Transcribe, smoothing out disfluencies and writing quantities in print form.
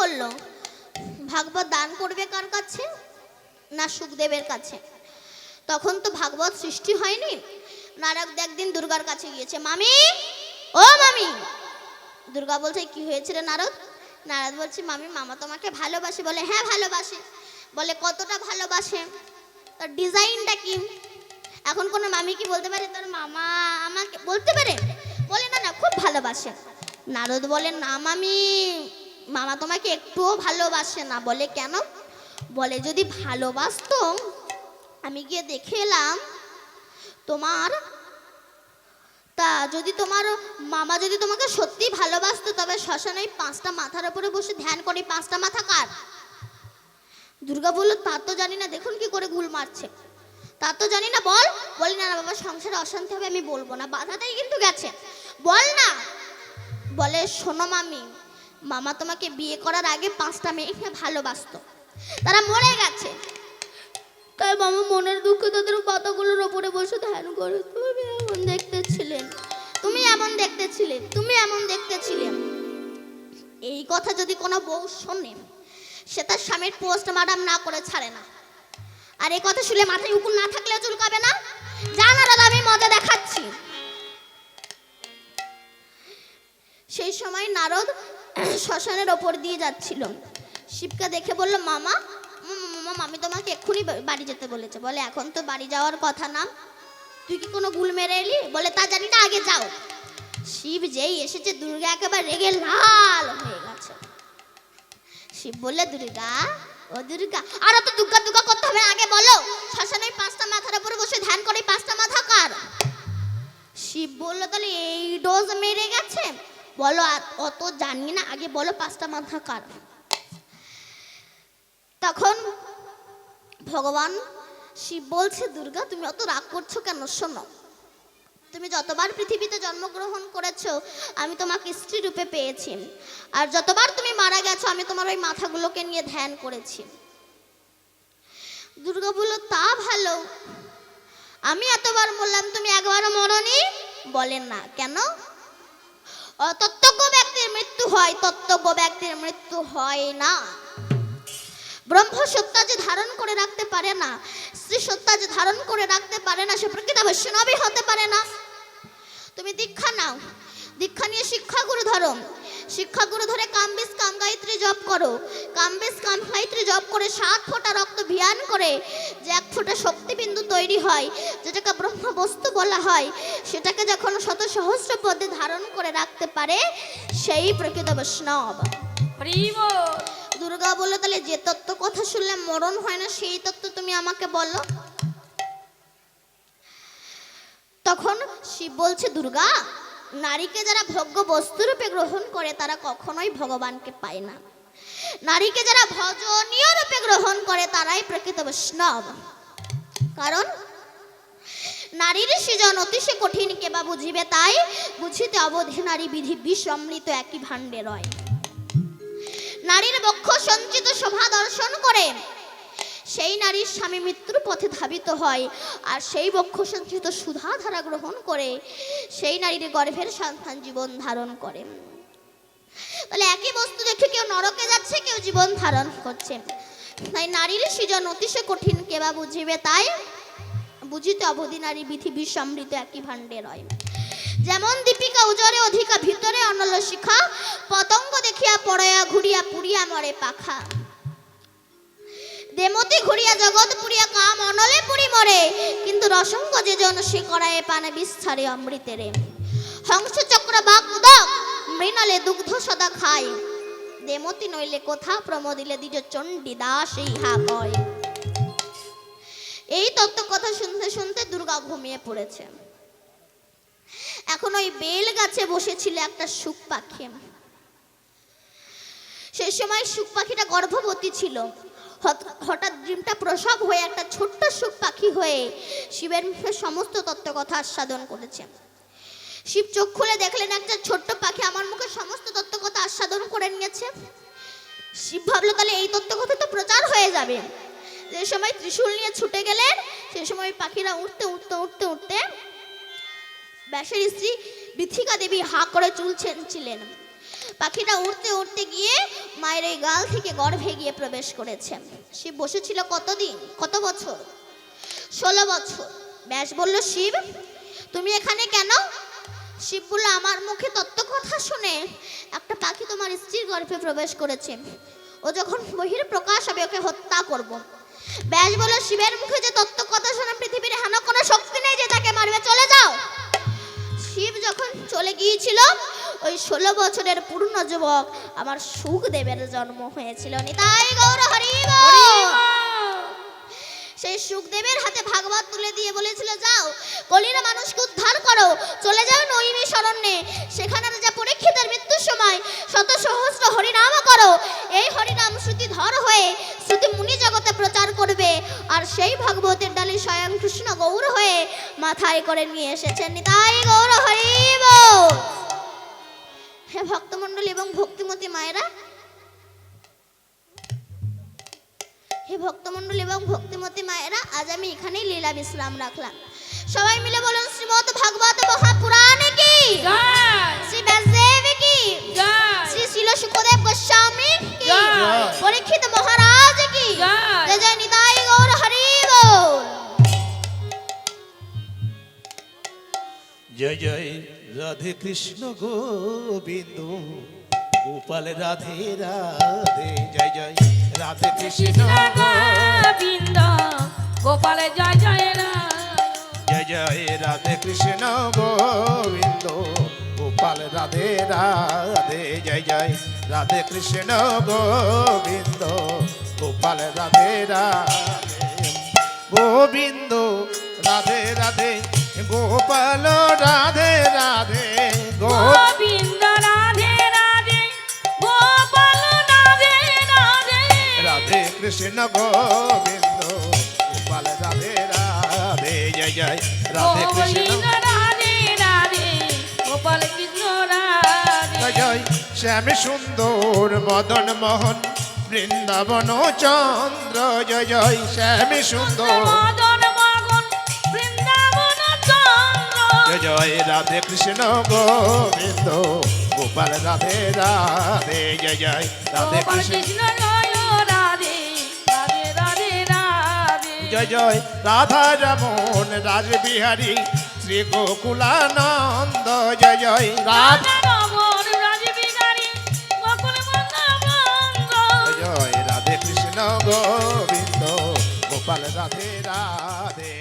করলো? ভাগবত দান করবে কার কাছে? না সুখদেবের কাছে। তখন তো ভাগবত সৃষ্টি হয়নি। নারদ একদিন দুর্গার কাছে গিয়েছে, মামি ও মামি। দুর্গা বলছে কি হয়েছে রে নারদ? নারদ বলছে মামি মামা তোমাকে ভালোবাসে। বলে হ্যাঁ ভালোবাসে। বলে কতটা ভালোবাসে, তার ডিজাইনটা কি? এখন কোনো মামি কি বলতে পারে তার মামা আমাকে বলতে পারে? বলে না না খুব ভালোবাসে। নারদ বলে না মামি মামা তোমাকে একটুও ভালোবাসে না। বলে কেন? বলে যদি ভালোবাসতো আমি গিয়ে দেখে এলাম তোমার, তা যদি তোমার মামা যদি তোমাকে সত্যি ভালোবাসতো তবে শ্মশানে 5টা মাথার উপরে বসে ধ্যান করে। 5টা মাথা কার? দুর্গা বলল তা তো জানি না, দেখুন কি করে গুল মারছে। তা তো জানি না বল। বলি না না বাবা সংসারে অশান্তি হবে আমি বলবো না। বাধাটাই কিন্তু গেছে, বল না। বলে শোনো মামি মামা তোমাকে বিয়ে করার আগে 5টা মেয়েকে ভালোবাসতো, তারা মরে গেছে। তাই মামা মনের দুঃখে তাদের পাতাগুলোর ওপরে বসে ধ্যান করে। তুমি এমন দেখতে ছিলেন, তুমি এমন দেখতে ছিলেন, তুমি এমন দেখতে ছিলেন। এই কথা যদি কোনো বউ শোনে সে তার স্বামীর পোস্টমর্টম না করে ছাড়ে না। আর এই কথা শুনে মাথায় উকুন না থাকলেও চুলকাবে না। জানার আমি মজা দেখাচ্ছি। সেই সময় নারদ শ্মশানের ওপর দিয়ে যাচ্ছিল। শিবকে দেখে বলল মামা মামা আমি তোমাকে এক্ষুনি বাড়ি যেতে বলেছে। বলে এখন তো বাড়ি যাওয়ার কথা না, তুই কি কোনো গুল মেরে এলি? বলে তা জানি না, আগে যাও। শিব যেই এসেছে দুর্গা একেবারে রেগে লাল হয়ে গেছে। শিব বললে দুর্গা ও দুর্গা আর তো দুর্গা দুর্গা করতে হবে, আগে বলো শ্মশানে 5টা মাথার উপরে বসে ধ্যান করে 5টা মাথা কার? শিব বলল তাহলে এই ডোজ মেরে গেছে। বলো অত জানি না, আগে বলো 5টা মাথা কার? তখন ভগবান শিব বলছে দুর্গা তুমি অত রাগ করছো কেন? শোনো তুমি যতবার পৃথিবীতে জন্মগ্রহণ করেছো আমি তোমাকে স্ত্রী রূপে পেয়েছি, আর যতবার তুমি মারা গেছো আমি তোমার ওই মাথাগুলোকে নিয়ে ধ্যান করেছি। দুর্গা বলল তা ভালো, আমি এতবার বললাম তুমি একবারও মরনি। বলেন না কেন? তত্ত্বজ্ঞ ব্যক্তির মৃত্যু হয়, তত্ত্বজ্ঞ ব্যক্তির মৃত্যু হয় না। ব্রহ্ম সত্তা যে ধারণ করে রাখতে পারে না, স্ত্রী সত্তা যে ধারণ করে রাখতে পারে না সে প্রকৃত বৈষ্ণবী হতে পারে না। তুমি দীক্ষা নাও, দীক্ষা নিয়ে শিক্ষাগুরু ধরো, শিক্ষাগুরু ধরে কামবেশ কাম গায়ত্রী জপ করো, কামবেশ কাম গায়ত্রী জপ করে 7 ফোঁটা রক্ত ভিয়ান করে যে 1 ফোঁটা শক্তিবিন্দু তৈরি হয়, যেটাকে ব্রহ্ম বস্তু বলা হয়, সেটাকে যখন শত সহস্র পদে ধারণ করে রাখতে পারে সেই প্রকৃত বৈষ্ণব। দুর্গা বলল তাহলে যে তত্ত্ব কথা শুনলে মরণ হয় না সেই তত্ত্ব তুমি আমাকে বলো। তখন শিব বলছে দুর্গা নারীকে যারা ভোগ্য বস্তুরূপে গ্রহণ করে তারা কখনোই ভগবানকে পায় না, নারীকে যারা ভজনীয় রূপে গ্রহণ করে তারাই প্রকৃত বৈষ্ণব। কারণ নারীর সৃজন অতিশয় কঠিন কেবা বুঝিবে, তাই বুঝিতে অবধি নারী বিধি বিষ অমৃত একই ভাণ্ডে রয়। নারীর বক্ষ সঞ্চিত শোভা দর্শন করে সেই নারীর স্বামী মৃত্যুর পথে ধাবিত হয়, আর সেই বক্ষ সঞ্চিত সুধা ধারা গ্রহণ করে সেই নারীর গর্ভের সন্তান জীবন ধারণ করে। তাহলে একই বস্তু দেখে কেউ নরকে যাচ্ছে, কেউ জীবন ধারণ করছে। তাই নারীর সৃজন অতিশয় কঠিন কেবা বুঝিবে, তাই বুঝিতে অবধি নারী বিধি বিষ অমৃত একই ভাণ্ডে রয়। যেমন দীপিকা উজরে অধিকা ভিতরে অনল শিখা, পতঙ্গ দেখিয়া পড়য়া ঘুরিয়া পুরিয়া মরে পাখা। দেমতি ঘুরিয়া জগৎ পুরিয়া কাম অনলে পুরি মরে, কিন্তু রসঙ্গ যে জন সে করায় পানে বিস্তারে অমৃতেরে। হংস চক্র বাক উদক মৃণালে দুগ্ধ সদা খায়, দেমতি নইলে কোথা প্রমোদিলে দ্বিজ চণ্ডী দাস ইহা কয়। এই তত্ত্ব কথা শুনতে শুনতে দুর্গা ঘুমিয়ে পড়েছে। এখন ওই বেল গাছে বসেছিল একটা শুক পাখি। সেই সময় শুক পাখিটা গর্ভবতী ছিল। হঠাৎ ডিমটা প্রসব হয়ে একটা ছোট্ট শুক পাখি হয়ে শিবের মুখে সমস্ত তত্ত্ব কথা আস্বাদন করেছে। শিব চোখ খুলে দেখলেন একটা ছোট্ট পাখি আমার মুখে সমস্ত তত্ত্ব কথা আস্বাদন করে নিয়েছে। শিব ভাবলো তাহলে এই তত্ত্ব কথা তো প্রচার হয়ে যাবে। যে সময় ত্রিশূল নিয়ে ছুটে গেলেন সে সময় পাখিরা উঠতে উঠতে উঠতে উঠতে ব্যাসের স্ত্রী বৃথিকা দেবী হা করে চুল ছিলেন। পাখিটা উঠতে উঠতে গিয়ে মায়ের মায়ের এই গাল থেকে গর্ভে গিয়ে প্রবেশ করেছে। শিব বসেছিল কতদিন, কত বছর? 16 বছর। ব্যাস বলল, শিব তুমি এখানে কেন? শিব বলল, আমার মুখে তত্ত্ব কথা শুনে একটা পাখি তোমার স্ত্রীর গর্ভে প্রবেশ করেছে, ও যখন বহির প্রকাশ হবে ওকে হত্যা করব। ব্যাস বলল, শিবের মুখে যে তত্ত্ব কথা শোনা পৃথিবীর হেন কোনো শক্তি নেই যে তাকে মারবে, চলে যাও। শিব যখন চলে গিয়েছিল ওই 16 বছরের পূর্ণ যুবক আমার সুখদেবের জন্ম হয়েছিল। নিতাই গৌর হরি বল। সেই সুখদেবের হাতে ভাগবত তুলে দিয়ে বলেছিল, যাও কলির মানুষকে উদ্ধার করো, চলে যাও নৈমিষ অরণ্যে, সেখানে রাজা পরীক্ষিতের মৃত্যুর সময় শত সহস্র হরিনাম করো। এই হরিনাম শ্রুতিধর হয়ে শ্রুতি মুনি জগতে প্রচার করবে। আর সেই ভাগবতের ডালি স্বয়ং কৃষ্ণ গৌর হয়ে মাথায় করে নিয়ে এসেছেন। নিতাই গৌর হরি বল। হে ভক্তমণ্ডলী এবং ভক্তিমতী মায়েরা, হে ভক্তমণ্ডলী এবং ভক্তিমতী মায়েরা, আজ আমি এখানেই লীলা বিশ্রাম রাখলাম। সবাই মিলে বলুন, শ্রীমদ্ ভাগবত মহাপুরাণে কি জয়, শ্রী ব্যাসদেব কি জয়, শ্রী শিল সুখদেব গোস্বামী কি জয়, পরীক্ষিত মহারাজ কি জয়। জয় জয় নিতাই গৌর হরি বল। জয় জয় রাধে কৃষ্ণ গোবিন্দ গোপাল রাধে রাধে। জয় জয় রাধে কৃষ্ণ গোবিন্দ গোপাল জয় জয় জয় জয় রাধে কৃষ্ণ গোবিন্দ গোপাল রাধে রাধে। জয় জয় রাধে কৃষ্ণ গোবিন্দ গোপাল রাধে রাধে। গোবিন্দ রাধে রাধে গোপাল রাধে রাধে। গোবিন্দ রাধে রাধে গোপাল রাধে রাধে। রাধে কৃষ্ণ গোবিন্দ গোপাল রাধে রাধে। জয় জয় রাধে কৃষ্ণ গোবিন্দ রাধে রাধে গোপাল কৃষ্ণ রাধে। জয় জয় শ্যাম সুন্দর মদন মোহন বৃন্দাবন চন্দ্র। জয় জয় শ্যাম সুন্দর মদন মোহন বৃন্দাবন চন্দ্র। জয় জয় রাধে কৃষ্ণ গোবিন্দ গোপাল রাধে রাধে। জয় জয় রাধে গোপাল কৃষ্ণ কৃষ্ণ জয় রাধে রাধে রাধে রাধে। জয় জয় রাধা রমন রাজবিহারী শ্রী গোকুলানন্দ। জয় জয় রাধা রমন রাজবিহারী গোকুল বৃন্দাবন। জয় রাধে কৃষ্ণ গোবিন্দ গোপাল রাধে রাধে।